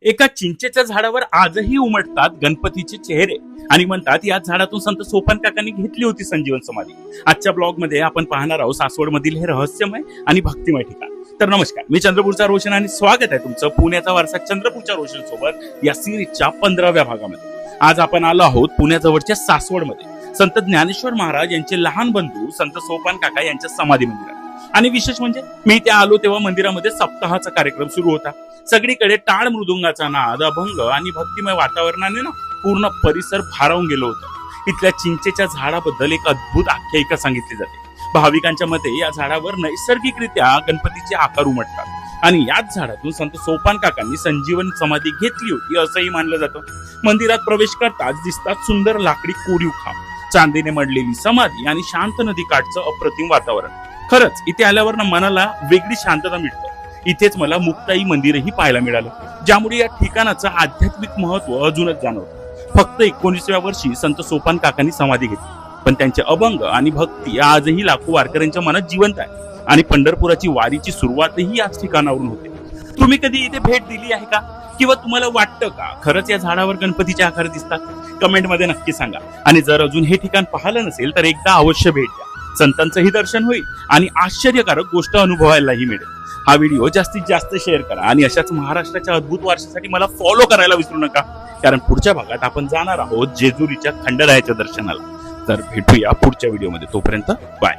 एका चिंचेच्या झाडावर आजही उमटतात गणपतीचे चेहरे आणि म्हणतात या झाडातून संत सोपान काकांनी घेतली होती संजीवन समाधी. आजच्या ब्लॉग मध्ये आपण पाहणार आहोत सासवड मधील हे रहस्यमय आणि भक्तिमय ठिकाण. तर नमस्कार, मी चंद्रपूरचा रोशन आणि स्वागत आहे तुमचं पुण्याचा वारसा चंद्रपूरच्या रोशन सोबत या सिरीजच्या 15व्या भागामध्ये. आज आपण आलो आहोत पुण्याजवळच्या सासवड मध्ये संत ज्ञानेश्वर महाराज यांचे लहान बंधू संत सोपान काका यांच्या समाधी मंदिरात. आणि विशेष म्हणजे मी त्या आलो तेव्हा मंदिरामध्ये सप्ताहाचा कार्यक्रम सुरू होता. सगळीकडे टाळ मृदुंगाचा नाद, अभंग आणि भक्तिमय वातावरणाने ना पूर्ण परिसर भारावून गेलो होतं. इथल्या चिंचेच्या झाडाबद्दल एक अद्भुत आख्यायिका सांगितली जाते. भाविकांच्या मते या झाडावर नैसर्गिकरित्या गणपतीचे आकार उमटतात आणि याच झाडातून संत सोपान काकांनी संजीवन समाधी घेतली होती असंही मानलं जातं. मंदिरात प्रवेश करताच दिसतात सुंदर लाकडी कोरीव खांब, चांदीने मडलेली समाधी आणि शांत नदी काठचं अप्रतिम वातावरण. खरंच इथे आल्यावर ना मनाला वेगळी शांतता मिळतं. इथेच मला मुक्ताई मंदिरही पाहायला मिळालं, ज्यामुळे या ठिकाणाचं आध्यात्मिक महत्व अजूनच जाणवतं. फक्त 19व्या वर्षी संत सोपान काकांनी समाधी घेतली, पण त्यांचे अभंग आणि भक्ती आजही लाखो वारकऱ्यांच्या मनात जिवंत आहे आणि पंढरपुराची वारीची सुरुवातही याच ठिकाणावरून होते. तुम्ही कधी इथे भेट दिली आहे का? किंवा तुम्हाला वाटतं का खरंच या झाडावर गणपतीचे आकार दिसतात? कमेंट मध्ये नक्की सांगा. आणि जर अजून हे ठिकाण पाहिलं नसेल तर एकदा अवश्य भेट द्या. संतांचंही दर्शन होईल आणि आश्चर्यकारक गोष्ट अनुभवायलाही मिळेल. हा व्हिडिओ जास्तीत जास्त शेअर करा आणि अशाच महाराष्ट्राच्या अद्भुत वारशासाठी मला फॉलो करायला विसरू नका, कारण पुढच्या भागात आपण जाणार आहोत जेजुरीच्या खंडरायाच्या दर्शनाला. तर भेटूया पुढच्या व्हिडिओमध्ये. तोपर्यंत बाय.